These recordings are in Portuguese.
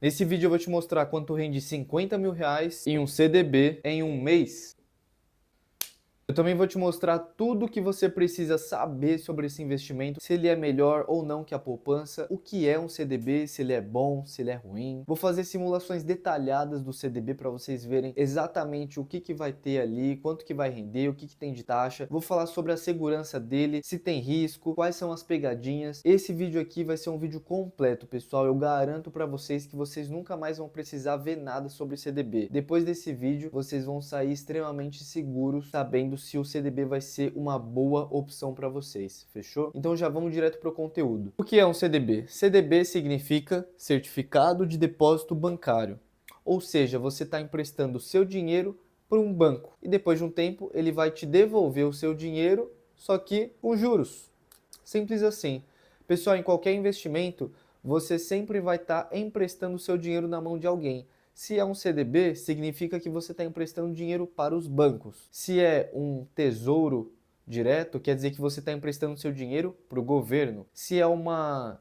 Nesse vídeo eu vou te mostrar quanto rende 50 mil reais em um CDB em um mês. Eu também vou te mostrar tudo o que você precisa saber sobre esse investimento, se ele é melhor ou não que a poupança, o que é um CDB, se ele é bom, se ele é ruim. Vou fazer simulações detalhadas do CDB para vocês verem exatamente o que vai ter ali, quanto que vai render, o que tem de taxa. Vou falar sobre a segurança dele, se tem risco, quais são as pegadinhas. Esse vídeo aqui vai ser um vídeo completo, pessoal. Eu garanto para vocês que vocês nunca mais vão precisar ver nada sobre CDB. Depois desse vídeo, vocês vão sair extremamente seguros, sabendo se o CDB vai ser uma boa opção para vocês, fechou? Então já vamos direto para o conteúdo. O que é um CDB? CDB significa Certificado de Depósito Bancário, ou seja, você está emprestando o seu dinheiro para um banco e depois de um tempo ele vai te devolver o seu dinheiro, só que com juros. Simples assim. Pessoal, em qualquer investimento, você sempre vai estar emprestando o seu dinheiro na mão de alguém. Se é um CDB, significa que você está emprestando dinheiro para os bancos. Se é um tesouro direto, quer dizer que você está emprestando seu dinheiro para o governo. Se é uma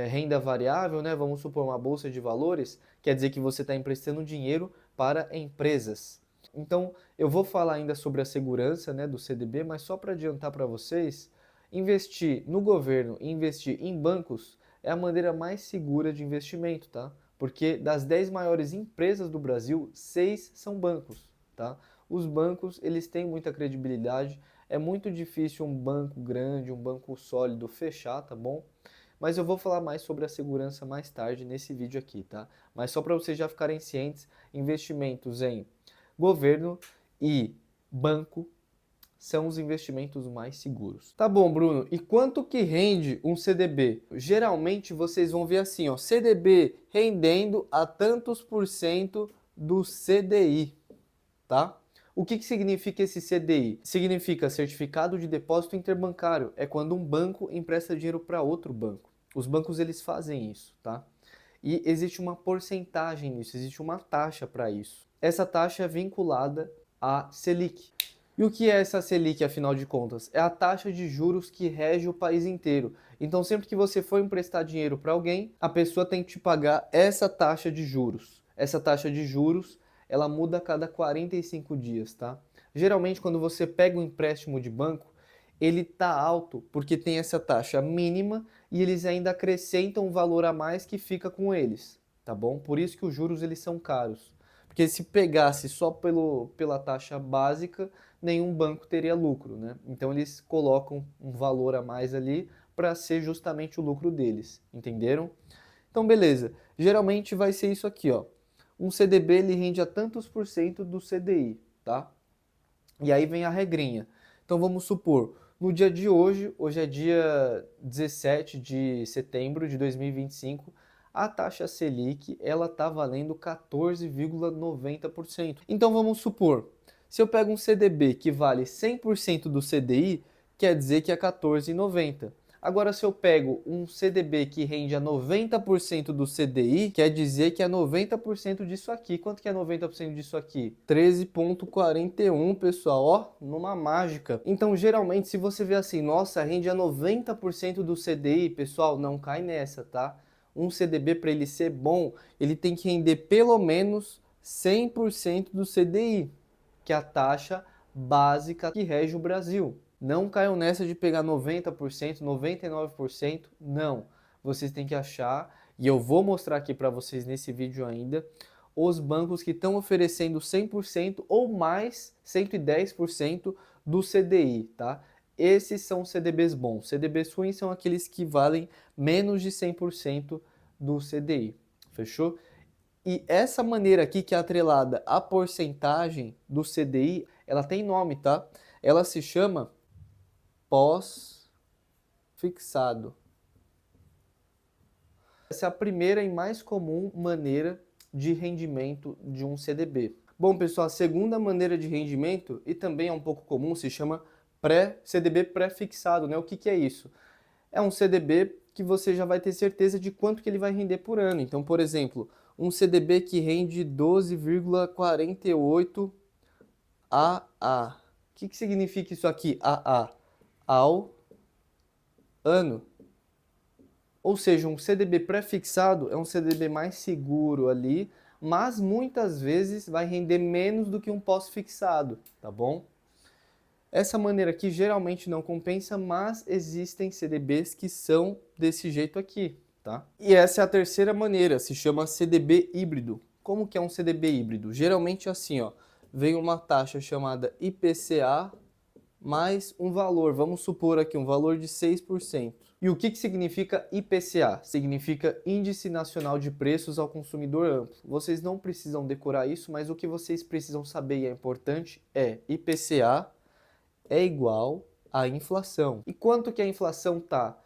renda variável, né, vamos supor uma bolsa de valores, quer dizer que você está emprestando dinheiro para empresas. Então, eu vou falar ainda sobre a segurança, né, do CDB, mas só para adiantar para vocês, investir no governo e investir em bancos é a maneira mais segura de investimento, tá? Porque das 10 maiores empresas do Brasil, 6 são bancos, tá? Os bancos, eles têm muita credibilidade, é muito difícil um banco grande, um banco sólido fechar, tá bom? Mas eu vou falar mais sobre a segurança mais tarde nesse vídeo aqui, tá? Mas só para vocês já ficarem cientes, investimentos em governo e banco são os investimentos mais seguros. Tá bom, Bruno, e quanto que rende um CDB? Geralmente vocês vão ver assim, ó, CDB rendendo a tantos por cento do CDI, tá? O que significa esse CDI? Significa Certificado de Depósito Interbancário. É quando um banco empresta dinheiro para outro banco. Os bancos eles fazem isso, tá? E existe uma porcentagem nisso, existe uma taxa para isso. Essa taxa é vinculada à Selic. E o que é essa Selic, afinal de contas? É a taxa de juros que rege o país inteiro. Então, sempre que você for emprestar dinheiro para alguém, a pessoa tem que te pagar essa taxa de juros. Essa taxa de juros, ela muda a cada 45 dias, tá? Geralmente, quando você pega um empréstimo de banco, ele tá alto porque tem essa taxa mínima e eles ainda acrescentam um valor a mais que fica com eles, tá bom? Por isso que os juros eles são caros. Porque se pegasse só pela taxa básica, nenhum banco teria lucro, né? Então eles colocam um valor a mais ali para ser justamente o lucro deles, entenderam? Então beleza, geralmente vai ser isso aqui, ó. Um CDB ele rende a tantos por cento do CDI, tá? E aí vem a regrinha. Então vamos supor, no dia de hoje, hoje é dia 17 de setembro de 2025, a taxa Selic ela está valendo 14,90%. Então vamos supor, se eu pego um CDB que vale 100% do CDI, quer dizer que é 14,90. Agora, se eu pego um CDB que rende a 90% do CDI, quer dizer que é 90% disso aqui. Quanto que é 90% disso aqui? 13,41, pessoal, ó, numa mágica. Então, geralmente, se você vê assim, nossa, rende a 90% do CDI, pessoal, não cai nessa, tá? Um CDB, para ele ser bom, ele tem que render pelo menos 100% do CDI, que é a taxa básica que rege o Brasil. Não caiam nessa de pegar 90%, 99%, não. Vocês têm que achar, e eu vou mostrar aqui para vocês nesse vídeo ainda, os bancos que estão oferecendo 100% ou mais 110% do CDI, tá? Esses são CDBs bons. CDBs ruins são aqueles que valem menos de 100% do CDI, fechou? E essa maneira aqui que é atrelada à porcentagem do CDI, ela tem nome, tá? Ela se chama pós-fixado. Essa é a primeira e mais comum maneira de rendimento de um CDB. Bom, pessoal, a segunda maneira de rendimento, e também é um pouco comum, se chama CDB pré-fixado, né? O que é isso? É um CDB que você já vai ter certeza de quanto que ele vai render por ano. Então, por exemplo, um CDB que rende 12,48 AA. O que significa isso aqui, AA? Ao ano. Ou seja, um CDB pré-fixado é um CDB mais seguro ali, mas muitas vezes vai render menos do que um pós-fixado, tá bom? Essa maneira aqui geralmente não compensa, mas existem CDBs que são desse jeito aqui, tá? E essa é a terceira maneira, se chama CDB híbrido. Como que é um CDB híbrido? Geralmente é assim, ó, vem uma taxa chamada IPCA mais um valor, vamos supor aqui um valor de 6%. E o que significa IPCA? Significa Índice Nacional de Preços ao Consumidor Amplo. Vocês não precisam decorar isso, mas o que vocês precisam saber e é importante é IPCA é igual à inflação. E quanto que a inflação tá?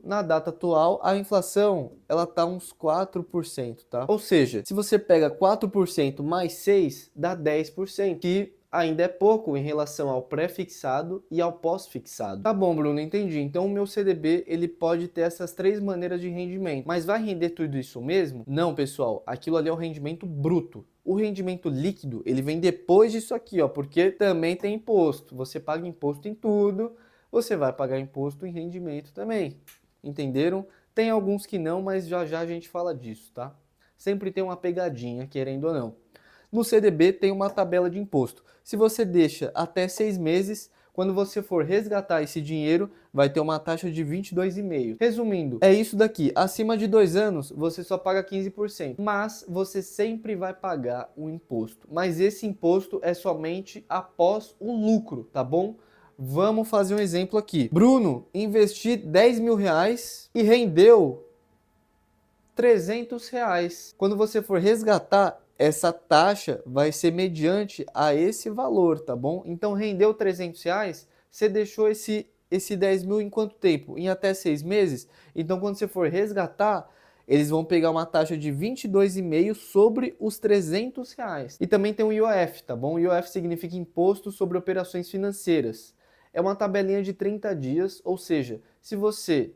Na data atual, a inflação ela tá uns 4%, tá? Ou seja, se você pega 4% mais 6, dá 10%, que ainda é pouco em relação ao pré-fixado e ao pós-fixado. Tá bom, Bruno, entendi. Então o meu CDB, ele pode ter essas três maneiras de rendimento. Mas vai render tudo isso mesmo? Não, pessoal. Aquilo ali é o rendimento bruto. O rendimento líquido, ele vem depois disso aqui, ó, porque também tem imposto. Você paga imposto em tudo, você vai pagar imposto em rendimento também. Entenderam? Tem alguns que não, mas já já a gente fala disso, tá? Sempre tem uma pegadinha, querendo ou não. No CDB tem uma tabela de imposto. Se você deixa até 6 meses, quando você for resgatar esse dinheiro, vai ter uma taxa de 22,5%. Resumindo, é isso daqui. Acima de 2 anos, você só paga 15%. Mas você sempre vai pagar o imposto. Mas esse imposto é somente após o lucro, tá bom? Vamos fazer um exemplo aqui. Bruno, investi 10 mil reais e rendeu 300 reais. Quando você for resgatar, essa taxa vai ser mediante a esse valor, tá bom? Então rendeu 300 reais, você deixou esse 10 mil em quanto tempo? Em até 6 meses? Então quando você for resgatar, eles vão pegar uma taxa de 22,5 sobre os 300 reais. E também tem o IOF, tá bom? O IOF significa Imposto sobre Operações Financeiras. É uma tabelinha de 30 dias, ou seja, se você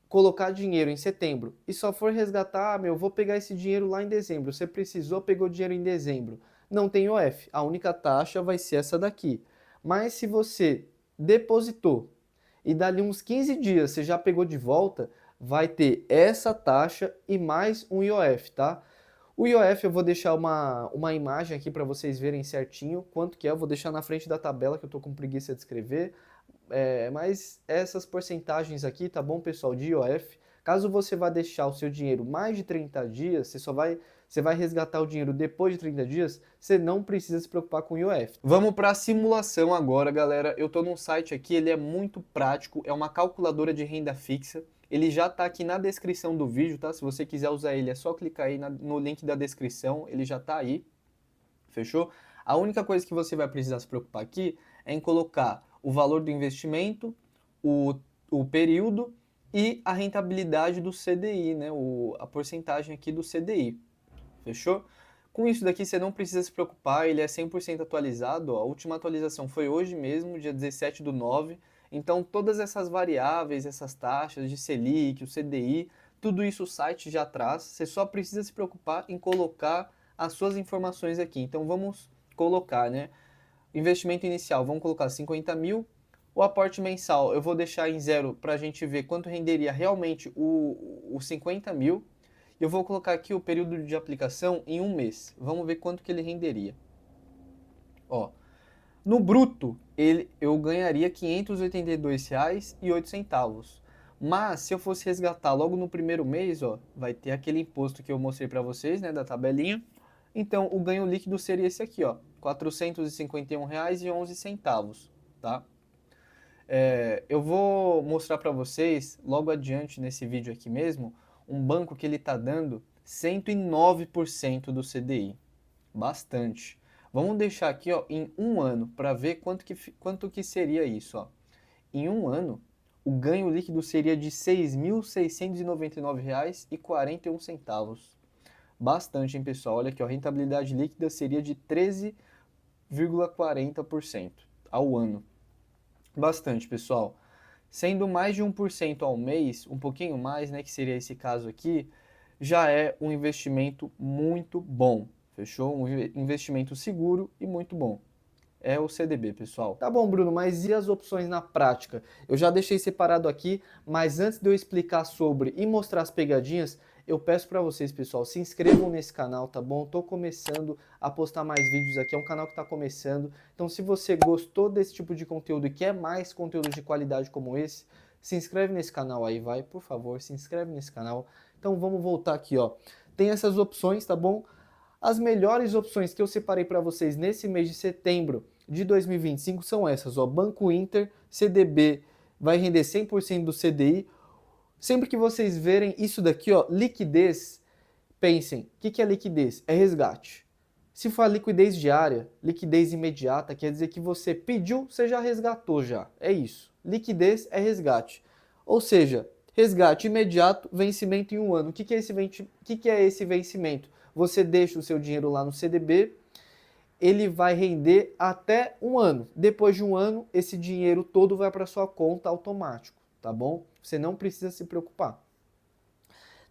colocar dinheiro em setembro e só for resgatar, vou pegar esse dinheiro lá em dezembro. Você precisou, pegou dinheiro em dezembro. Não tem IOF. A única taxa vai ser essa daqui. Mas se você depositou e dali uns 15 dias você já pegou de volta, vai ter essa taxa e mais um IOF, tá? O IOF eu vou deixar uma imagem aqui para vocês verem certinho quanto que é. Eu vou deixar na frente da tabela que eu tô com preguiça de escrever. Mas essas porcentagens aqui, tá bom, pessoal, de IOF, caso você vá deixar o seu dinheiro mais de 30 dias, você vai resgatar o dinheiro depois de 30 dias, você não precisa se preocupar com o IOF. Vamos para a simulação agora, galera. Eu tô num site aqui, ele é muito prático, é uma calculadora de renda fixa. Ele já tá aqui na descrição do vídeo, tá? Se você quiser usar ele, é só clicar aí no link da descrição, ele já tá aí. Fechou? A única coisa que você vai precisar se preocupar aqui é em colocar o valor do investimento, o período e a rentabilidade do CDI, né? A porcentagem aqui do CDI. Fechou? Com isso daqui você não precisa se preocupar, ele é 100% atualizado. Ó. A última atualização foi hoje mesmo, dia 17/9. Então todas essas variáveis, essas taxas de Selic, o CDI, tudo isso o site já traz. Você só precisa se preocupar em colocar as suas informações aqui. Então vamos colocar, né? Investimento inicial, vamos colocar 50 mil. O aporte mensal eu vou deixar em 0 para a gente ver quanto renderia realmente o 50 mil. Eu vou colocar aqui o período de aplicação em 1 mês. Vamos ver quanto que ele renderia. Ó, no bruto, eu ganharia R$ 582,08. Mas se eu fosse resgatar logo no primeiro mês, ó, vai ter aquele imposto que eu mostrei para vocês, né, da tabelinha. Então, o ganho líquido seria esse aqui, ó, R$ 451,11, tá? Eu vou mostrar para vocês, logo adiante nesse vídeo aqui mesmo, um banco que ele está dando 109% do CDI. Bastante. Vamos deixar aqui, ó, em 1 ano para ver quanto que seria isso. Ó. Em 1 ano, o ganho líquido seria de R$ 6.699,41. Bastante, hein, pessoal? Olha aqui, ó, a rentabilidade líquida seria de 13,40% ao ano. Bastante, pessoal. Sendo mais de 1% ao mês, um pouquinho mais, né, que seria esse caso aqui, já é um investimento muito bom, fechou? Um investimento seguro e muito bom. é o CDB, pessoal. Tá bom, Bruno, mas e as opções na prática? Eu já deixei separado aqui, mas antes de eu explicar sobre e mostrar as pegadinhas, eu peço para vocês, pessoal, se inscrevam nesse canal, tá bom? Tô começando a postar mais vídeos aqui, é um canal que tá começando. Então, se você gostou desse tipo de conteúdo e quer mais conteúdo de qualidade como esse, se inscreve nesse canal aí, vai, por favor, se inscreve nesse canal. Então, vamos voltar aqui, ó. Tem essas opções, tá bom? As melhores opções que eu separei para vocês nesse mês de setembro de 2025 são essas, ó. Banco Inter, CDB vai render 100% do CDI. Sempre que vocês verem isso daqui, ó, liquidez, pensem, o que é liquidez? É resgate. Se for liquidez diária, liquidez imediata, quer dizer que você pediu, você já resgatou já. É isso. Liquidez é resgate. Ou seja, resgate imediato, vencimento em 1 ano. O que é esse vencimento? Você deixa o seu dinheiro lá no CDB, ele vai render até 1 ano. Depois de 1 ano, esse dinheiro todo vai para sua conta automático, tá bom? Você não precisa se preocupar.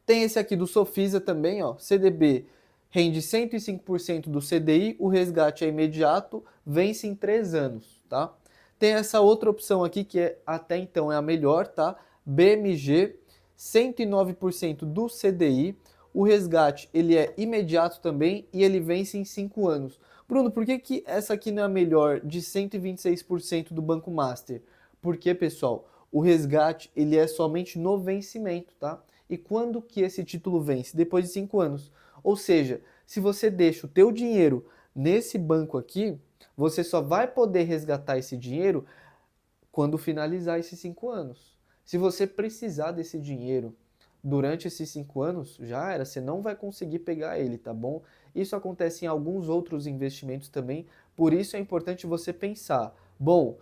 Tem esse aqui do Sofisa também, ó, CDB rende 105% do CDI, o resgate é imediato, vence em 3 anos, tá? Tem essa outra opção aqui que até então é a melhor, tá? BMG, 109% do CDI, o resgate ele é imediato também e ele vence em 5 anos. Bruno, por que essa aqui não é a melhor de 126% do Banco Master? Porque, pessoal, o resgate ele é somente no vencimento, tá? E quando que esse título vence? Depois de 5 anos. Ou seja, se você deixa o teu dinheiro nesse banco aqui, você só vai poder resgatar esse dinheiro quando finalizar esses 5 anos. Se você precisar desse dinheiro durante esses 5 anos, já era, você não vai conseguir pegar ele, tá bom? Isso acontece em alguns outros investimentos também, por isso é importante você pensar. Bom,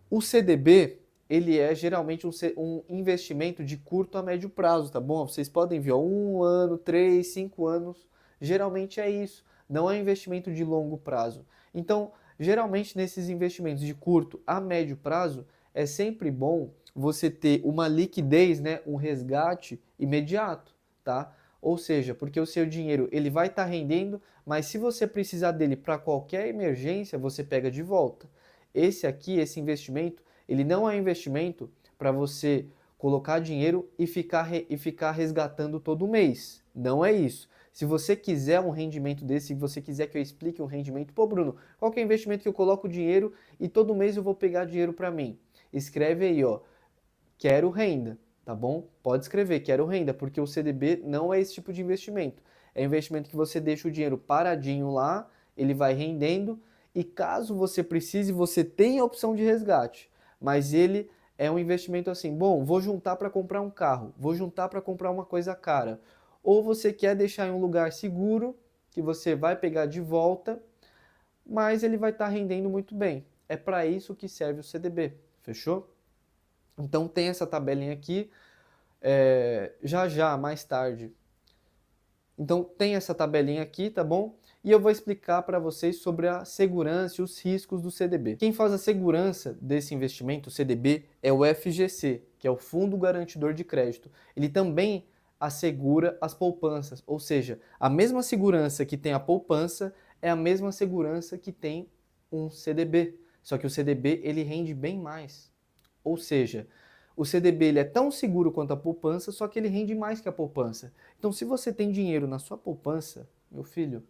o CDB, ele é geralmente um investimento de curto a médio prazo, tá bom? Vocês podem ver, ó, 1 ano, 3, 5 anos, geralmente é isso, não é investimento de longo prazo. Então, geralmente nesses investimentos de curto a médio prazo, é sempre bom você ter uma liquidez, né, um resgate imediato, tá? Ou seja, porque o seu dinheiro ele vai estar rendendo, mas se você precisar dele para qualquer emergência, você pega de volta. Esse aqui, esse investimento, ele não é um investimento para você colocar dinheiro e ficar resgatando todo mês. Não é isso. Se você quiser um rendimento desse, se você quiser que eu explique um rendimento, pô, Bruno, qual que é o investimento que eu coloco dinheiro e todo mês eu vou pegar dinheiro para mim? Escreve aí, ó, quero renda, tá bom? Pode escrever, quero renda, porque o CDB não é esse tipo de investimento. É investimento que você deixa o dinheiro paradinho lá, ele vai rendendo, e caso você precise, você tem a opção de resgate. Mas ele é um investimento assim, bom, vou juntar para comprar um carro, vou juntar para comprar uma coisa cara. Ou você quer deixar em um lugar seguro, que você vai pegar de volta, mas ele vai estar rendendo muito bem. É para isso que serve o CDB, fechou? Então tem essa tabelinha aqui, mais tarde. Então tem essa tabelinha aqui, tá bom? E eu vou explicar para vocês sobre a segurança e os riscos do CDB. Quem faz a segurança desse investimento, o CDB, é o FGC, que é o Fundo Garantidor de Crédito. Ele também assegura as poupanças, ou seja, a mesma segurança que tem a poupança é a mesma segurança que tem um CDB. Só que o CDB ele rende bem mais. Ou seja, o CDB ele é tão seguro quanto a poupança, só que ele rende mais que a poupança. Então, se você tem dinheiro na sua poupança, meu filho,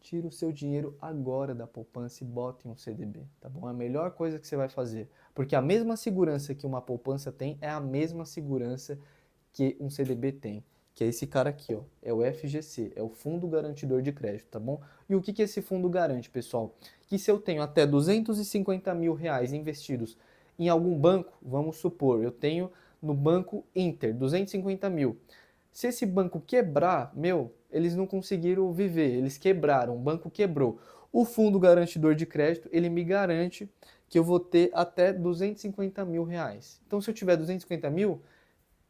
tira o seu dinheiro agora da poupança e bota em um CDB, tá bom? É a melhor coisa que você vai fazer. Porque a mesma segurança que uma poupança tem é a mesma segurança que um CDB tem. Que é esse cara aqui, ó. É o FGC, é o Fundo Garantidor de Crédito, tá bom? E o que esse fundo garante, pessoal? Que se eu tenho até 250 mil reais investidos em algum banco, vamos supor, eu tenho no Banco Inter 250 mil. Se esse banco quebrar, eles não conseguiram viver, eles quebraram, o banco quebrou. O Fundo Garantidor de Crédito, ele me garante que eu vou ter até 250 mil reais. Então, se eu tiver 250 mil,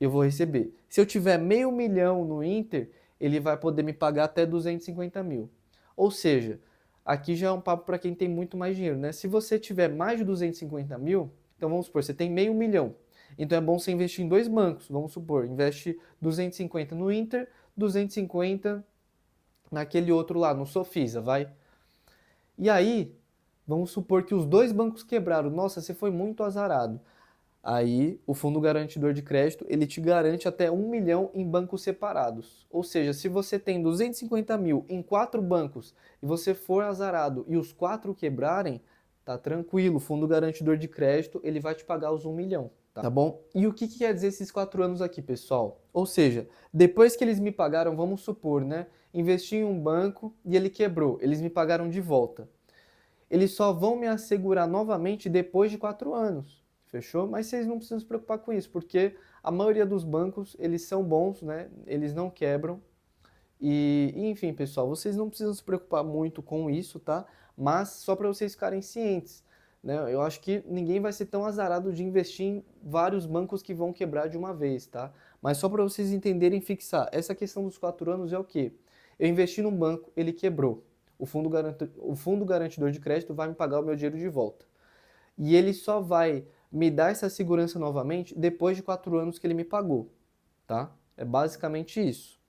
eu vou receber. Se eu tiver R$500 mil no Inter, ele vai poder me pagar até 250 mil. Ou seja, aqui já é um papo para quem tem muito mais dinheiro, né? Se você tiver mais de 250 mil, então vamos supor, você tem R$500 mil. Então é bom você investir em 2 bancos. Vamos supor, investe 250 no Inter, 250 naquele outro lá, no Sofisa, vai. E aí, Vamos supor que os dois bancos quebraram. Nossa, você foi muito azarado. Aí, o fundo garantidor de crédito, ele te garante até 1 milhão em bancos separados. Ou seja, se você tem 250 mil em 4 bancos e você for azarado e os 4 quebrarem, tá tranquilo. O fundo garantidor de crédito, ele vai te pagar os 1 milhão. Tá bom? E o que quer dizer esses 4 anos aqui, pessoal? Ou seja, depois que eles me pagaram, vamos supor, né? Investi em um banco e ele quebrou. Eles me pagaram de volta. Eles só vão me assegurar novamente depois de 4 anos, fechou? Mas vocês não precisam se preocupar com isso, porque a maioria dos bancos, eles são bons, né? Eles não quebram. E enfim, pessoal, vocês não precisam se preocupar muito com isso, tá? Mas só para vocês ficarem cientes, né? Eu acho que ninguém vai ser tão azarado de investir em vários bancos que vão quebrar de uma vez, tá? Mas só para vocês entenderem e fixar, essa questão dos 4 anos é o quê? Eu investi num banco, ele quebrou. O fundo garantidor de crédito vai me pagar o meu dinheiro de volta. E ele só vai me dar essa segurança novamente depois de 4 anos que ele me pagou, tá? É basicamente isso.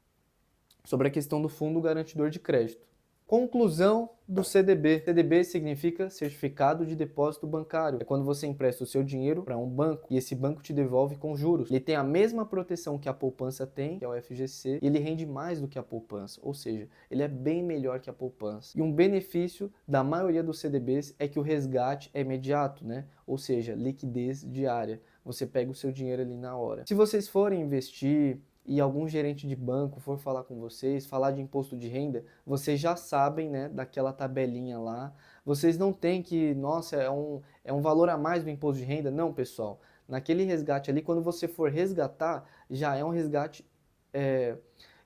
Sobre a questão do fundo garantidor de crédito. Conclusão do CDB. CDB significa Certificado de Depósito Bancário. É quando você empresta o seu dinheiro para um banco e esse banco te devolve com juros. Ele tem a mesma proteção que a poupança tem, que é o FGC, e ele rende mais do que a poupança, ou seja, ele é bem melhor que a poupança. E um benefício da maioria dos CDBs é que o resgate é imediato, né? Ou seja, liquidez diária. Você pega o seu dinheiro ali na hora. Se vocês forem investir e algum gerente de banco for falar com vocês, falar de imposto de renda, vocês já sabem, né, daquela tabelinha lá. Vocês não têm que, nossa, é um valor a mais do imposto de renda. Não, pessoal. Naquele resgate ali, quando você for resgatar, já é um resgate, é,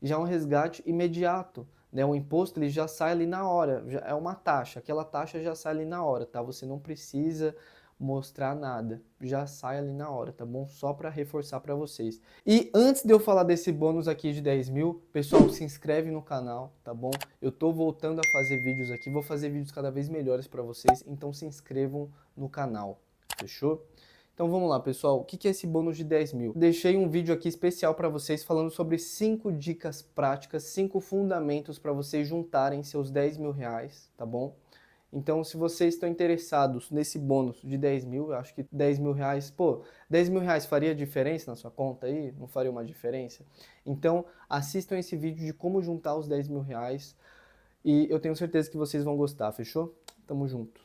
já é um resgate imediato. Né? O imposto ele já sai ali na hora, já é uma taxa. Aquela taxa já sai ali na hora, tá? Você não precisa mostrar nada, já sai ali na hora, tá bom? Só para reforçar para vocês. E antes de eu falar desse bônus aqui de 10 mil, pessoal, se inscreve no canal, tá bom? Eu tô voltando a fazer vídeos aqui, vou fazer vídeos cada vez melhores para vocês, então se inscrevam no canal, fechou? Então vamos lá, pessoal, o que é esse bônus de 10 mil? Deixei um vídeo aqui especial para vocês falando sobre 5 dicas práticas, 5 fundamentos para vocês juntarem seus 10 mil reais, tá bom? Então, se vocês estão interessados nesse bônus de 10 mil, eu acho que 10 mil reais, pô, 10 mil reais faria diferença na sua conta aí? Não faria uma diferença? Então, assistam esse vídeo de como juntar os 10 mil reais e eu tenho certeza que vocês vão gostar, fechou? Tamo junto.